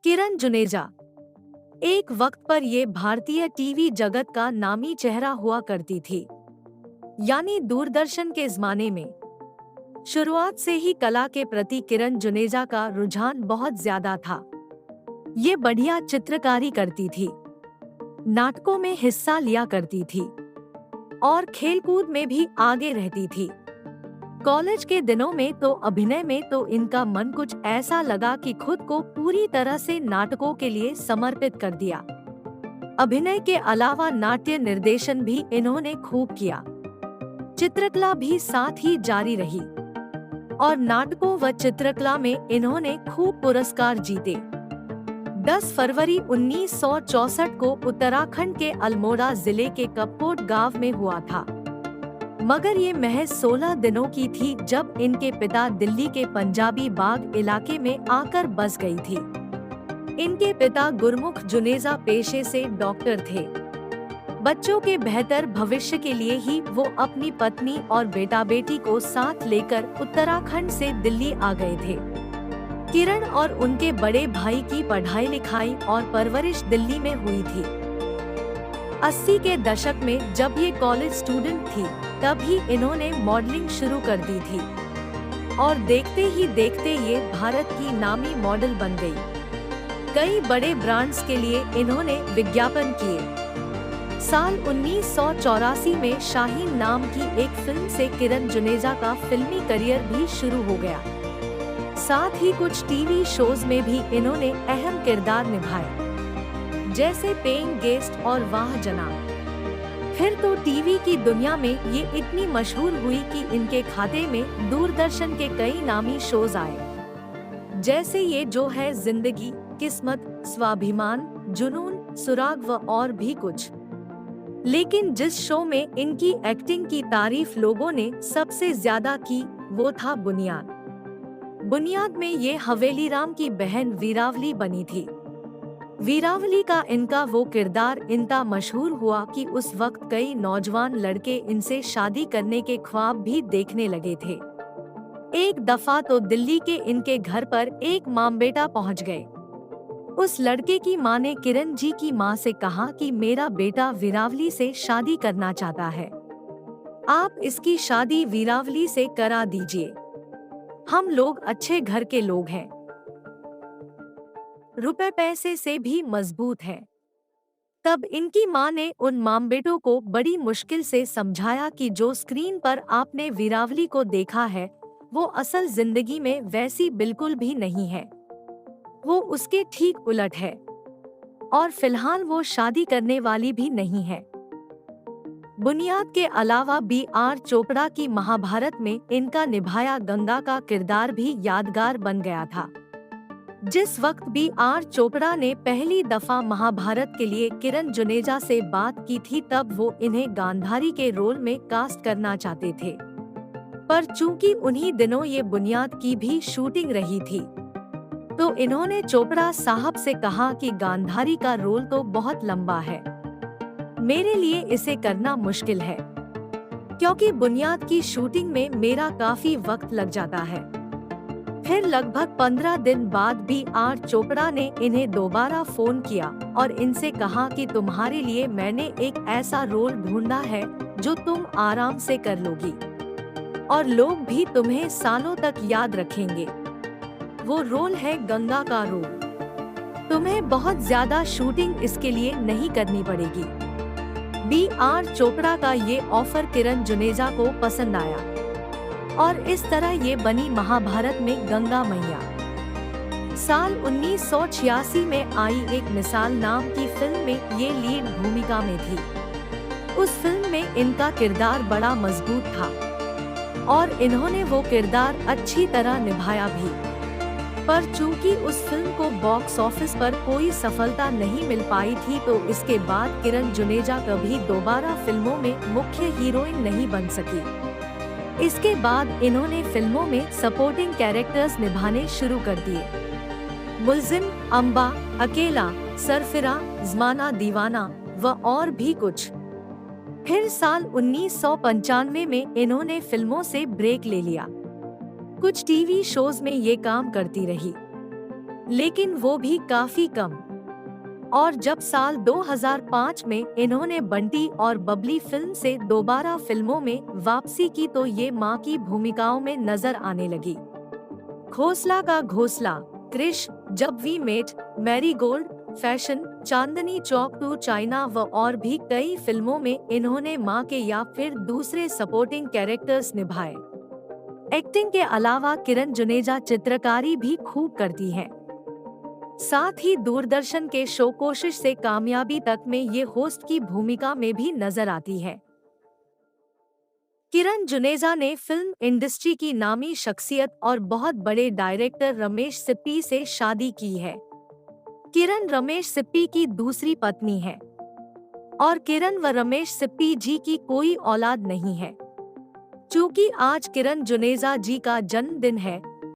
किरण जुनेजा एक वक्त पर ये भारतीय टीवी जगत का नामी चेहरा हुआ करती थी, यानी दूरदर्शन के ज़माने में। शुरुआत से ही कला के प्रति किरण जुनेजा का रुझान बहुत ज्यादा था। ये बढ़िया चित्रकारी करती थी, नाटकों में हिस्सा लिया करती थी और खेलकूद में भी आगे रहती थी। कॉलेज के दिनों में तो अभिनय में तो इनका मन कुछ ऐसा लगा कि खुद को पूरी तरह से नाटकों के लिए समर्पित कर दिया। अभिनय के अलावा नाट्य निर्देशन भी इन्होंने खूब किया। चित्रकला भी साथ ही जारी रही और नाटकों व चित्रकला में इन्होंने खूब पुरस्कार जीते। 10 फरवरी 1964 को उत्तराखंड के अल्मोड़ा जिले के कपकोट गांव में हुआ था, मगर ये महज 16 दिनों की थी जब इनके पिता दिल्ली के पंजाबी बाग इलाके में आकर बस गई थी। इनके पिता गुरमुख जुनेजा पेशे से डॉक्टर थे। बच्चों के बेहतर भविष्य के लिए ही वो अपनी पत्नी और बेटा बेटी को साथ लेकर उत्तराखंड से दिल्ली आ गए थे। किरण और उनके बड़े भाई की पढ़ाई लिखाई और परवरिश दिल्ली में हुई थी। 80 के दशक में जब ये कॉलेज स्टूडेंट थी, तब ही इन्होंने मॉडलिंग शुरू कर दी थी और देखते ही देखते ये भारत की नामी मॉडल बन गई। कई बड़े ब्रांड्स के लिए इन्होंने विज्ञापन किए। साल 1984 में शाहीन नाम की एक फिल्म से किरण जुनेजा का फिल्मी करियर भी शुरू हो गया। साथ ही कुछ टीवी शोज में भी इन्होंने अहम किरदार निभाए, जैसे पेइंग गेस्ट और वाह जना। फिर तो टीवी की दुनिया में ये इतनी मशहूर हुई कि इनके खाते में दूरदर्शन के कई नामी शोज आए, जैसे ये जो है जिंदगी, किस्मत, स्वाभिमान, जुनून, सुराग व और भी कुछ। लेकिन जिस शो में इनकी एक्टिंग की तारीफ लोगों ने सबसे ज्यादा की, वो था बुनियाद। बुनियाद में ये हवेली राम की बहन वीरावली बनी थी। वीरावली का इनका वो किरदार इतना मशहूर हुआ कि उस वक्त कई नौजवान लड़के इनसे शादी करने के ख्वाब भी देखने लगे थे। एक दफा तो दिल्ली के इनके घर पर एक माँ बेटा पहुंच गए। उस लड़के की माँ ने किरण जी की माँ से कहा कि मेरा बेटा वीरावली से शादी करना चाहता है, आप इसकी शादी वीरावली से करा दीजिए, हम लोग अच्छे घर के लोग हैं, रुपए पैसे से भी मजबूत है। तब इनकी माँ ने उन माम बेटों को बड़ी मुश्किल से समझाया कि जो स्क्रीन पर आपने वीरावली को देखा है, वो असल जिंदगी में वैसी बिल्कुल भी नहीं है, वो उसके ठीक उलट है और फिलहाल वो शादी करने वाली भी नहीं है। बुनियाद के अलावा B.R. चोपड़ा की महाभारत में इनका निभाया गंगा का किरदार भी यादगार बन गया था। जिस वक्त B.R. चोपड़ा ने पहली दफा महाभारत के लिए किरण जुनेजा से बात की थी, तब वो इन्हें गांधारी के रोल में कास्ट करना चाहते थे, पर चूंकि उन्हीं दिनों ये बुनियाद की भी शूटिंग रही थी, तो इन्होंने चोपड़ा साहब से कहा कि गांधारी का रोल तो बहुत लंबा है, मेरे लिए इसे करना मुश्किल है, क्योंकि बुनियाद की शूटिंग में मेरा काफी वक्त लग जाता है। फिर लगभग 15 दिन बाद B.R. चोपड़ा ने इन्हें दोबारा फोन किया और इनसे कहा कि तुम्हारे लिए मैंने एक ऐसा रोल ढूंढा है जो तुम आराम से कर लोगी और लोग भी तुम्हें सालों तक याद रखेंगे। वो रोल है गंगा का रोल। तुम्हें बहुत ज्यादा शूटिंग इसके लिए नहीं करनी पड़ेगी। B.R. चोपड़ा का ये ऑफर किरण जुनेजा को पसंद आया और इस तरह ये बनी महाभारत में गंगा मैया। साल 1986 में आई एक मिसाल नाम की फिल्म में ये लीड भूमिका में थी। उस फिल्म में इनका किरदार बड़ा मजबूत था और इन्होंने वो किरदार अच्छी तरह निभाया भी, पर चूंकि उस फिल्म को बॉक्स ऑफिस पर कोई सफलता नहीं मिल पाई थी, तो इसके बाद किरण जुनेजा कभी दोबारा फिल्मों में मुख्य हीरोइन नहीं बन सकी। इसके बाद इन्होंने फिल्मों में सपोर्टिंग कैरेक्टर्स निभाने शुरू कर दिए। मुल्जिम, अम्बा, अकेला, सरफिरा, ज़माना दीवाना व और भी कुछ। फिर साल 1995 में इन्होंने फिल्मों से ब्रेक ले लिया। कुछ टीवी शोज में ये काम करती रही। लेकिन वो भी काफी कम। और जब साल 2005 में इन्होंने बंटी और बबली फिल्म से दोबारा फिल्मों में वापसी की तो ये मां की भूमिकाओं में नजर आने लगी। घोंसला का घोंसला, Krrish, Jab We Met, Marigold, Fashion, Chandni Chowk to China व और भी कई फिल्मों में इन्होंने मां के या फिर दूसरे सपोर्टिंग कैरेक्टर्स निभाए। एक्टिंग के अलावा किरण जुनेजा चित्रकारी भी खूब करती हैं। साथ ही दूरदर्शन के शो कोशिश से कामयाबी तक में ये होस्ट की भूमिका में भी नजर आती है। किरण जुनेजा ने फिल्म इंडस्ट्री की नामी शख्सियत और बहुत बड़े डायरेक्टर रमेश सिप्पी से शादी की है। किरण रमेश सिप्पी की दूसरी पत्नी है और किरण व रमेश सिप्पी जी की कोई औलाद नहीं है। चूंकि आज किरण जुनेजा जी का जन्मदिन है,